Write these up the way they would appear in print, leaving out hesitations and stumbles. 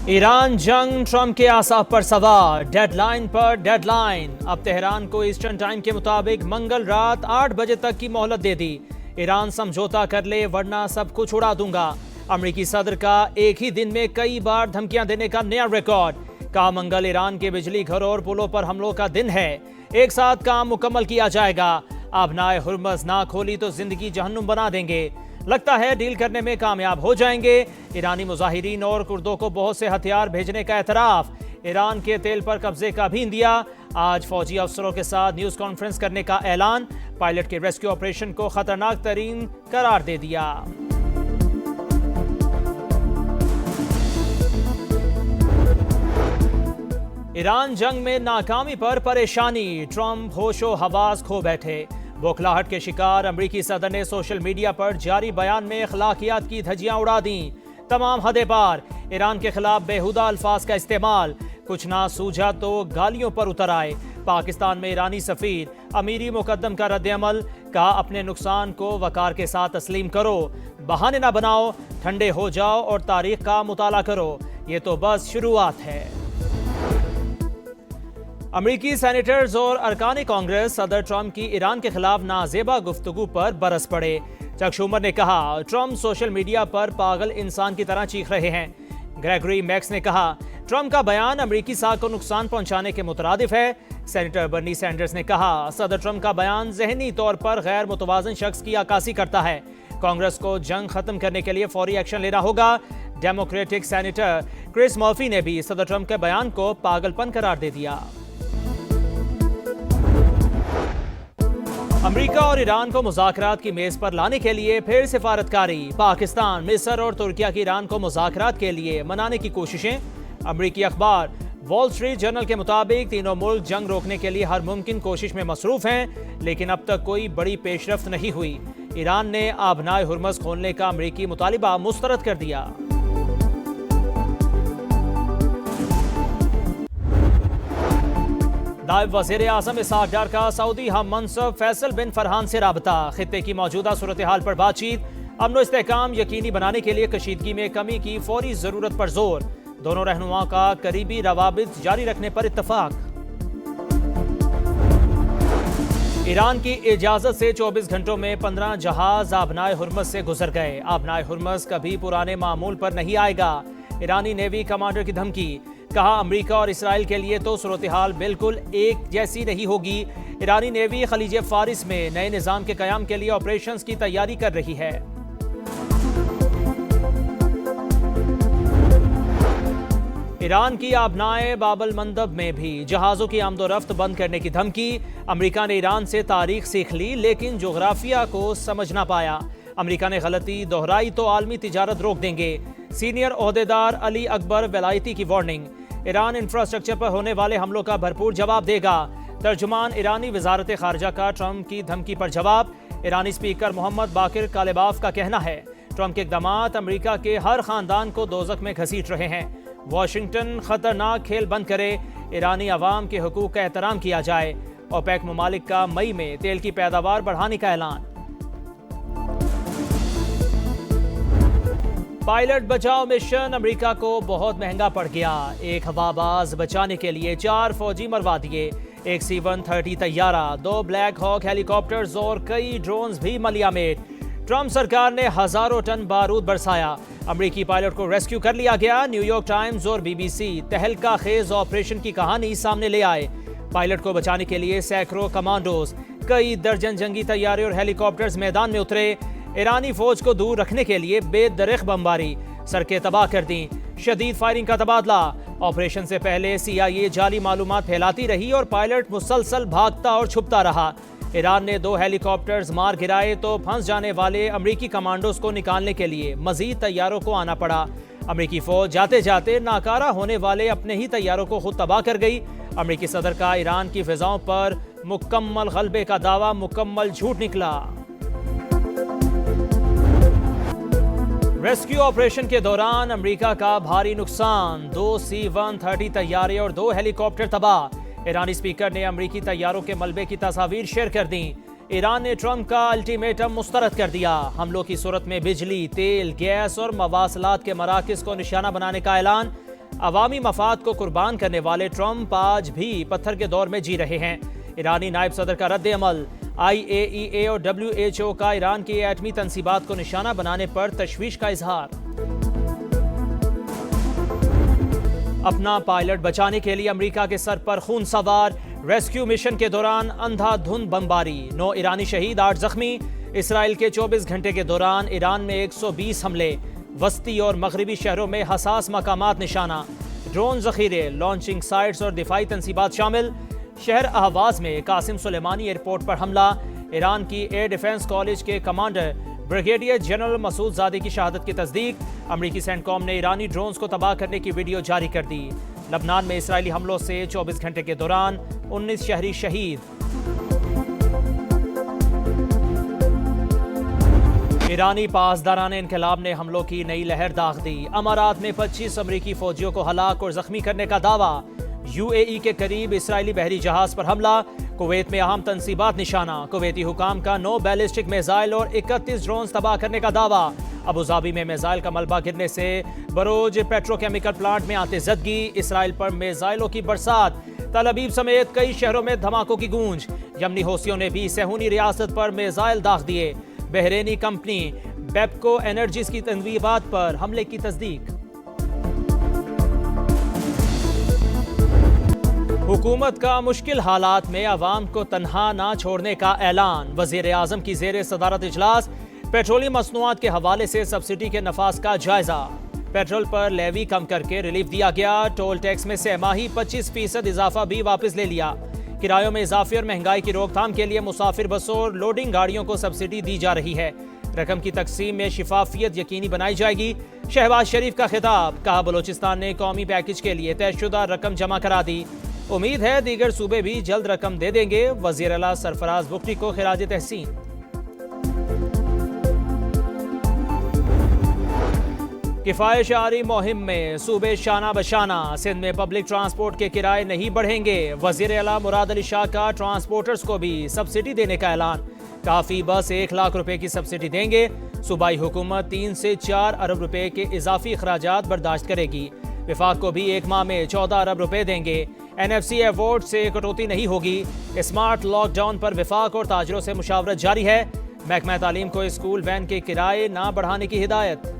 Iran जंग Trump के आसाफ पर सवार, डेडलाइन पर डेडलाइन। अब तेहरान को ईस्टर्न टाइम के मुताबिक मंगल रात 8 बजे तक की मोहलत दे दी। ईरान समझौता कर ले वरना सब कुछ उड़ा दूंगा। अमेरिकी सदर का एक ही दिन में कई बार धमकियां देने का नया रिकॉर्ड। कहा मंगल ईरान के बिजली घरों और पुलों पर हमलों का दिन है, एक साथ काम मुकम्मल किया जाएगा। आबनाए हुर्मज ना खोली तो जिंदगी जहन्नुम बना देंगे। लगता है डील करने में कामयाब हो जाएंगे। ईरानी मुजाहिरीन और कुर्दों को बहुत से हथियार भेजने का एतराफ। ईरान के तेल पर कब्जे का भी इंदिया। आज फौजी अफसरों के साथ न्यूज कॉन्फ्रेंस करने का ऐलान। पायलट के रेस्क्यू ऑपरेशन को खतरनाक तरीन करार दे दिया। ईरान जंग में नाकामी पर परेशानी, ट्रंप होशो हवास खो बैठे। बौखलाहट के शिकार अमेरिकी सदर ने सोशल मीडिया पर जारी बयान में अखलाकियात की धज्जियां उड़ा दी। तमाम हदें पार, ईरान के खिलाफ बेहुदा अल्फाज का इस्तेमाल। कुछ ना सूझा तो गालियों पर उतर आए। पाकिस्तान में ईरानी सफीर, अमीरी मुकद्दम का रद्द-ए-अमल। कहा अपने नुकसान को वकार के साथ तस्लीम करो, बहाने ना बनाओ, ठंडे हो जाओ और तारीख का मुताला करो। ये तो बस शुरुआत है। अमेरिकी सेनेटर्स और अरकान कांग्रेस सदर ट्रंप की ईरान के खिलाफ नाजेबा गुफ्तगू पर बरस पड़े। चक शूमर ने कहा ट्रंप सोशल मीडिया पर पागल इंसान की तरह चीख रहे हैं। ग्रेगरी मैक्स ने कहा ट्रंप का बयान अमेरिकी साख को नुकसान पहुंचाने के मुतरादिफ है। सेनेटर बर्नी सैंडर्स ने कहा सदर ट्रंप का बयान जहनी तौर पर गैर मुतवाज़िन शख्स की अक्कासी करता है। कांग्रेस को जंग खत्म करने के लिए फौरी एक्शन लेना होगा। डेमोक्रेटिक सेनेटर क्रिस मर्फी ने भी सदर ट्रंप के बयान को पागलपन करार दे दिया। अमेरिका और ईरान को मुज़ाकरात की मेज पर लाने के लिए फिर सिफारतकारी। पाकिस्तान, मिस्र और तुर्किया की ईरान को मुज़ाकरात के लिए मनाने की कोशिशें। अमेरिकी अखबार वॉल स्ट्रीट जर्नल के मुताबिक तीनों मुल्क जंग रोकने के लिए हर मुमकिन कोशिश में मसरूफ हैं, लेकिन अब तक कोई बड़ी पेशरफ्त नहीं हुई। ईरान ने आबनाए हुर्मज खोलने का अमेरिकी मुतालिबा मुस्तरद कर दिया। नायब वज़ीर आज़म इसहाक डार का सऊदी हम मनसब फैसल बिन फरहान से राबता। खित्ते की मौजूदा सूरत हाल पर बातचीत। अमन इस्तेहकाम यकीनी बनाने के लिए कशीदगी में कमी की फौरी जरूरत पर जोर। दोनों रहनुमाओं का करीबी रवाबित जारी रखने पर इत्तफाक। ईरान की इजाजत से 24 घंटों में 15 जहाज आबनाए हुर्मज से गुजर गए। आबनाए हुर्मज कभी पुराने मामूल पर नहीं आएगा। ईरानी नेवी कमांडर की धमकी। कहा अमेरिका और इसराइल के लिए तो सूरत हाल बिल्कुल एक जैसी नहीं होगी। ईरानी नेवी खलीज फारिस में नए निजाम के कयाम के लिए ऑपरेशंस की तैयारी कर रही है। ईरान की आबनाए बाबल मंदब में भी जहाजों की आमदोरफ्त बंद करने की धमकी। अमेरिका ने ईरान से तारीख सीख ली लेकिन जोग्राफिया को समझ ना पाया। अमेरिका ने गलती दोहराई तो आलमी तिजारत रोक देंगे। सीनियर ओहदेदार अली अकबर वेलायती की वार्निंग। ईरान इंफ्रास्ट्रक्चर पर होने वाले हमलों का भरपूर जवाब देगा। तर्जुमान ईरानी वजारत खारजा का ट्रंप की धमकी पर जवाब। ईरानी स्पीकर मोहम्मद बाकिर कालेबाफ का कहना है ट्रंप के इक़दामात अमेरिका के हर खानदान को दोज़ख में घसीट रहे हैं। वाशिंगटन खतरनाक खेल बंद करे, ईरानी अवाम के हुकूक का एहतराम किया जाए। ओपेक ममालिक का मई में तेल की पैदावार बढ़ाने का ऐलान। पायलट बचाओ मिशन अमेरिका को बहुत महंगा पड़ गया। एक हवाबाज बचाने के लिए 4 फौजी मरवा दिए। एक C-130 तैयारा, 2 ब्लैक हॉक हेलीकॉप्टर्स और कई ड्रोन्स भी मलियामेट। ट्रंप सरकार ने हजारों टन बारूद बरसाया। अमेरिकी पायलट को रेस्क्यू कर लिया गया। न्यूयॉर्क टाइम्स और BBC तहलका खेज ऑपरेशन की कहानी सामने ले आए। पायलट को बचाने के लिए सैकड़ों कमांडोज, कई दर्जन जंगी तैयारे और हेलीकॉप्टर्स मैदान में उतरे। ईरानी फौज को दूर रखने के लिए बेदरिख बमबारी, सड़कें तबाह कर दी, शदीद फायरिंग का तबादला। ऑपरेशन से पहले CIA जाली मालूमात फैलाती रही और पायलट मुसलसल भागता और छुपता रहा। ईरान ने 2 हेलीकॉप्टर्स मार गिराए तो फंस जाने वाले अमेरिकी कमांडोज को निकालने के लिए मजीद तैयारों को आना पड़ा। अमेरिकी फौज जाते जाते नाकारा होने वाले अपने ही तैयारों को खुद तबाह कर गई। अमेरिकी सदर का ईरान की फिजाओं पर मुकम्मल गलबे का दावा मुकम्मल झूठ निकला। रेस्क्यू ऑपरेशन के दौरान अमेरिका का भारी नुकसान, 2 C-130 तैयारे और 2 हेलीकॉप्टर तबाह। ईरानी स्पीकर ने अमेरिकी तैयारों के मलबे की तस्वीर शेयर कर दी। ईरान ने ट्रंप का अल्टीमेटम मुस्तरद कर दिया। हमलों की सूरत में बिजली, तेल, गैस और मवासलात के मराकज़ को निशाना बनाने का ऐलान। अवामी मफाद को कुर्बान करने वाले ट्रंप आज भी पत्थर के दौर में जी रहे हैं। ईरानी नायब सदर का रद्द अमल। IAEA और WHO का ईरान की एटमी तंसीबात को निशाना बनाने पर तशवीश का इजहार। अपना पायलट बचाने के लिए अमेरिका के सर पर खून सवार। रेस्क्यू मिशन के दौरान अंधाधुंध बमबारी, 9 ईरानी शहीद, 8 जख्मी। इसराइल के 24 घंटे के दौरान ईरान में 120 हमले। वस्ती और मगरबी शहरों में हसास मकामात निशाना। ड्रोन जखीरे, लॉन्चिंग साइट्स और दिफाई तंसीबात शामिल। शहर अहवाज में कासिम सुलेमानी एयरपोर्ट पर हमला। ईरान की एयर डिफेंस कॉलेज के कमांडर ब्रिगेडियर जनरल मसूद जादी की शहादत की तस्दीक। अमरीकी सेंटकॉम ने ईरानी ड्रोन्स को तबाह करने की वीडियो जारी कर दी। लबनान में इसराइली हमलों से 24 घंटे के दौरान 19 शहरी शहीद। ईरानी पासदाराने इनकलाब ने हमलों की नई लहर दाग दी। अमारात में 25 अमरीकी फौजियों को हलाक और जख्मी करने का दावा। UAE के करीब इसराइली बहरी जहाज पर हमला। कुवैत में अहम तंसीबात निशाना। कुवैती हुकाम का 9 बैलिस्टिक मिसाइल और 31 ड्रोन तबाह करने का दावा। अबू धाबी में मिसाइल का मलबा गिरने से बरोज पेट्रोकेमिकल प्लांट में आते जदगी। इसराइल पर मिसाइलों की बरसात। तल अबीब समेत कई शहरों में धमाकों की गूंज। यमनी हौसियों ने भी सेहूनी रियासत पर मिसाइल दाग दिए। बहरेनी कंपनी बेपको एनर्जीज की तनवीबात पर हमले की तस्दीक। हुकूमत का मुश्किल हालात में अवाम को तन्हा ना छोड़ने का ऐलान। वजीर आजम की जेर सदारत इजलास। पेट्रोलियम मसनूआत के हवाले से सब्सिडी के नफाज का जायजा। पेट्रोल पर लेवी कम करके रिलीफ दिया गया। टोल टैक्स में सहमाही 25% इजाफा भी वापस ले लिया। किरायों में इजाफे और महंगाई की रोकथाम के लिए मुसाफिर बसों और लोडिंग गाड़ियों को सब्सिडी दी जा रही है। रकम की तकसीम में शिफाफियत यकीनी बनाई जाएगी। शहबाज शरीफ का खिताब। कहा बलोचिस्तान ने कौमी पैकेज के लिए तयशुदा रकम जमा करा दी। उम्मीद है दीगर सूबे भी जल्द रकम दे देंगे। वजीर आला सरफराज बुख्ती को खिराज तहसीन। किफायत-ए-शारी मुहिम में सूबे शाना बशाना। सिंध में पब्लिक ट्रांसपोर्ट के किराए नहीं बढ़ेंगे। वजीर आला मुराद अली शाह का ट्रांसपोर्टर्स को भी सब्सिडी देने का ऐलान। काफी बस 1 लाख रुपए की सब्सिडी देंगे। सूबाई हुकूमत 3 से 4 अरब रुपए के इजाफी अखराजात बर्दाश्त करेगी। विफाक को भी 1 माह में 14 अरब रुपए देंगे। NFC अवार्ड से कटौती नहीं होगी। स्मार्ट लॉकडाउन पर विफाक और ताजरों से मुशावरत जारी है। महकमा तालीम को स्कूल वैन के किराए ना बढ़ाने की हिदायत।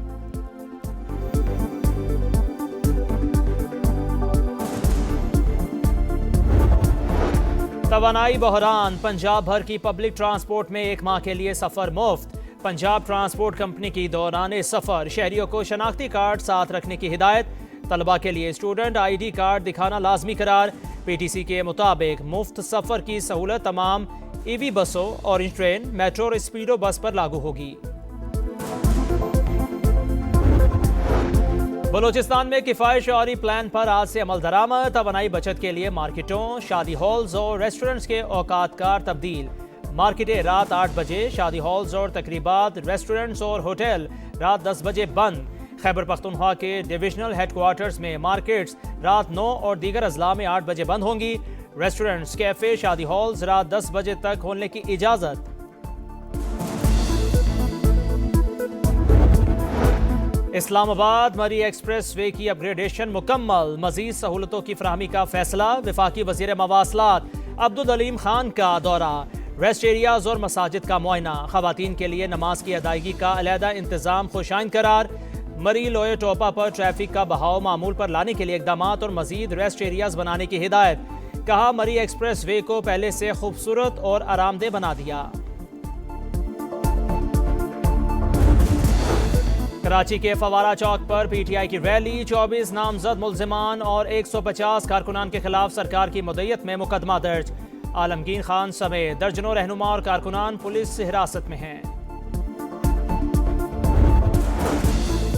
तवानाई बहरान। पंजाब भर की पब्लिक ट्रांसपोर्ट में 1 माह के लिए सफर मुफ्त। पंजाब ट्रांसपोर्ट कंपनी की दौरान सफर शहरियों को शनाख्ती कार्ड साथ रखने की हिदायत। तलबा के लिए स्टूडेंट ID कार्ड दिखाना लाजमी करार। PTC के मुताबिक मुफ्त सफर की सहूलत तमाम EV बसों, ऑरेंज ट्रेन, मेट्रो और स्पीडो बस पर लागू होगी। बलोचिस्तान में किफायत-ए-शारी प्लान पर आज से अमल दरामद। तवानाई बचत के लिए मार्केटों, शादी हॉल्स और रेस्टोरेंट्स के औकातकार तब्दील। मार्केटें रात 8 बजे, शादी हॉल्स और तकरीबात, रेस्टोरेंट्स और होटल रात 10 बजे बंद। खैबर पख्तूनख्वा के डिविजनल हेडक्वार्टर्स में मार्केट्स रात 9 और दीगर अजला में 8 बजे बंद होंगी। रेस्टोरेंट्स, कैफे, शादी हॉल्स रात 10 बजे तक खोलने की इजाजत। इस्लामाबाद मरी एक्सप्रेस वे की अपग्रेडेशन मुकम्मल। मजीद सहूलतों की फराहमी का फैसला। वफाकी वजीर मवासलात अब्दुल अलीम खान का दौरा। रेस्ट एरियाज और मसाजिद का मुआयना। खवातीन के लिए नमाज की अदायगी का अलहदा इंतजाम खुशाइन करार। मरी लोए टोपा पर ट्रैफिक का बहाव मामूल पर लाने के लिए इकदाम और मजीद रेस्ट एरियाज बनाने की हिदायत। कहा मरी एक्सप्रेस वे को पहले से खूबसूरत और आरामदेह बना दिया। कराची के फवारा चौक पर PTI की रैली। 24 नामजद मुल्जिमान और 150 कारकुनान के खिलाफ सरकार की मुद्दत में मुकदमा दर्ज। आलमगीर खान समेत दर्जनों रहनुमा और कारकुनान पुलिस हिरासत में हैं।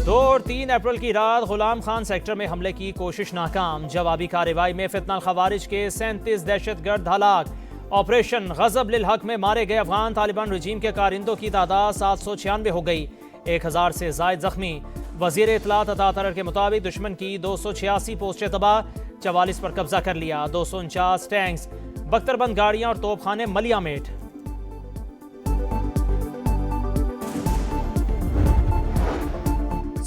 2 और 3 अप्रैल की रात गुलाम खान सेक्टर में हमले की कोशिश नाकाम। जवाबी कार्रवाई में फितना खवारिज के 37 दहशतगर्द हलाक। ऑपरेशन गजब लिल हक में मारे गए अफगान तालिबान रजीम के कारिंदों की तादाद 796 हो गई। 1000 से जायद जख्मी। वजीर इत्तलात अता तरर के मुताबिक दुश्मन की 286 पोस्टें तबाह, 44 पर कब्जा कर लिया। 249 टैंक्स, बख्तरबंद गाड़ियां और तोपखाने मलियामेट।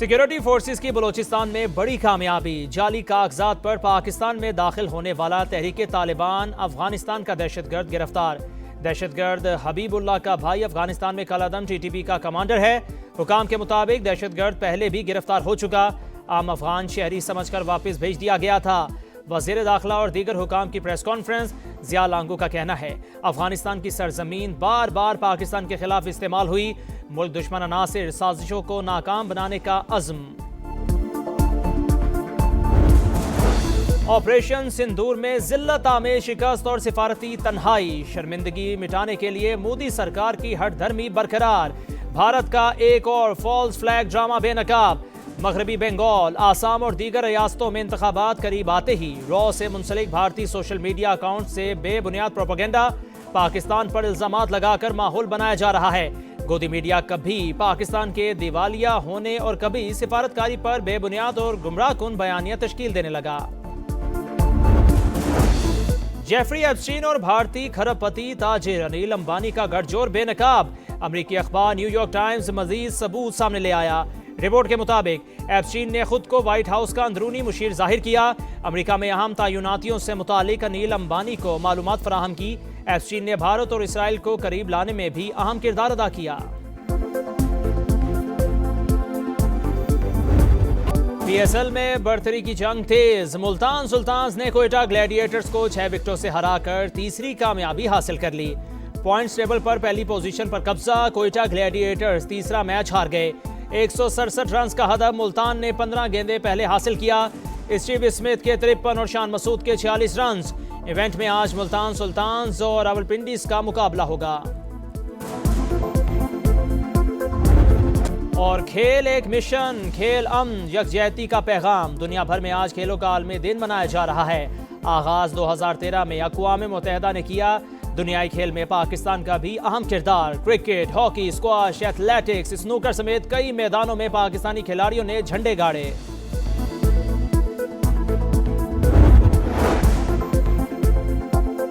सिक्योरिटी फोर्सेस की बलोचिस्तान में बड़ी कामयाबी। जाली कागजात पर पाकिस्तान में दाखिल होने वाला तहरीक तालिबान अफगानिस्तान का दहशतगर्द गिरफ्तार। दहशतगर्द हबीबुल्लाह का भाई अफगानिस्तान में कलादम टीटीपी का कमांडर है। हुकाम के मुताबिक दहशतगर्द पहले भी गिरफ्तार हो चुका, आम अफगान शहरी समझकर वापस भेज दिया गया था। वजीर दाखिला और दीगर हुकाम की प्रेस कॉन्फ्रेंस। जिया लांगू का कहना है अफगानिस्तान की सरजमीन बार बार पाकिस्तान के खिलाफ इस्तेमाल हुई, मुल्क दुश्मन अनासिर साजिशों को नाकाम बनाने का अज़्म। ऑपरेशन सिंदूर में जिल्लत आमेज शिकस्त और सिफारती तन्हाई। शर्मिंदगी मिटाने के लिए मोदी सरकार की हठधर्मी बरकरार। भारत का एक और फॉल्स फ्लैग ड्रामा बेनकाब। मगरबी बंगाल, आसाम और दीगर रियासतों में इंतखाबात करीब आते ही रॉ से मुंसलिक भारतीय सोशल मीडिया अकाउंट से बेबुनियाद प्रोपेगेंडा। पाकिस्तान पर इल्जामात लगाकर माहौल बनाया जा रहा है। गोदी मीडिया कभी पाकिस्तान के दिवालिया होने और कभी सिफारतकारी पर बेबुनियाद और गुमराहकुन बयानियां तश्कील देने लगा। जेफरी एप्स्टीन और भारतीय खरबपति ताजिर अनिल अंबानी का गठजोड़ बेनकाब। अमेरिकी अखबार न्यूयॉर्क टाइम्स मजीद सबूत सामने ले आया। रिपोर्ट के मुताबिक एप्स्टीन ने खुद को व्हाइट हाउस का अंदरूनी मुशीर जाहिर किया। अमेरिका में अहम तयनातियों से मुतालिक अनिल अंबानी को मालूमात फराहम की। एप्स्टीन ने भारत और इसराइल को करीब लाने में भी अहम किरदार अदा किया। पीएसएल में बर्तरी की जंग तेज। मुल्तान सुल्तान्स ने कोयटा ग्लैडिएटर्स को 6 विकेटों से हराकर तीसरी कामयाबी हासिल कर ली। पॉइंट्स टेबल पर पहली पोजीशन पर कब्जा। कोयटा ग्लैडिएटर्स तीसरा मैच हार गए। 167 रन का हदफ मुल्तान ने 15 गेंदें पहले हासिल किया। स्टीव स्मिथ के 53 और शान मसूद के 46 रन। इवेंट में आज मुल्तान सुल्तान्स और रावलपिंडी का मुकाबला होगा। और खेल एक मिशन, खेल अमन यकजहती का पैगाम। दुनिया भर में आज खेलों का आलमी दिन मनाया जा रहा है। आगाज 2013 में अक़वाम मुत्तहिदा ने किया। दुनियाई खेल में पाकिस्तान का भी अहम किरदार। Cricket, hockey, squash, athletics, snooker समेत कई मैदानों में पाकिस्तानी खिलाड़ियों ने झंडे गाड़े।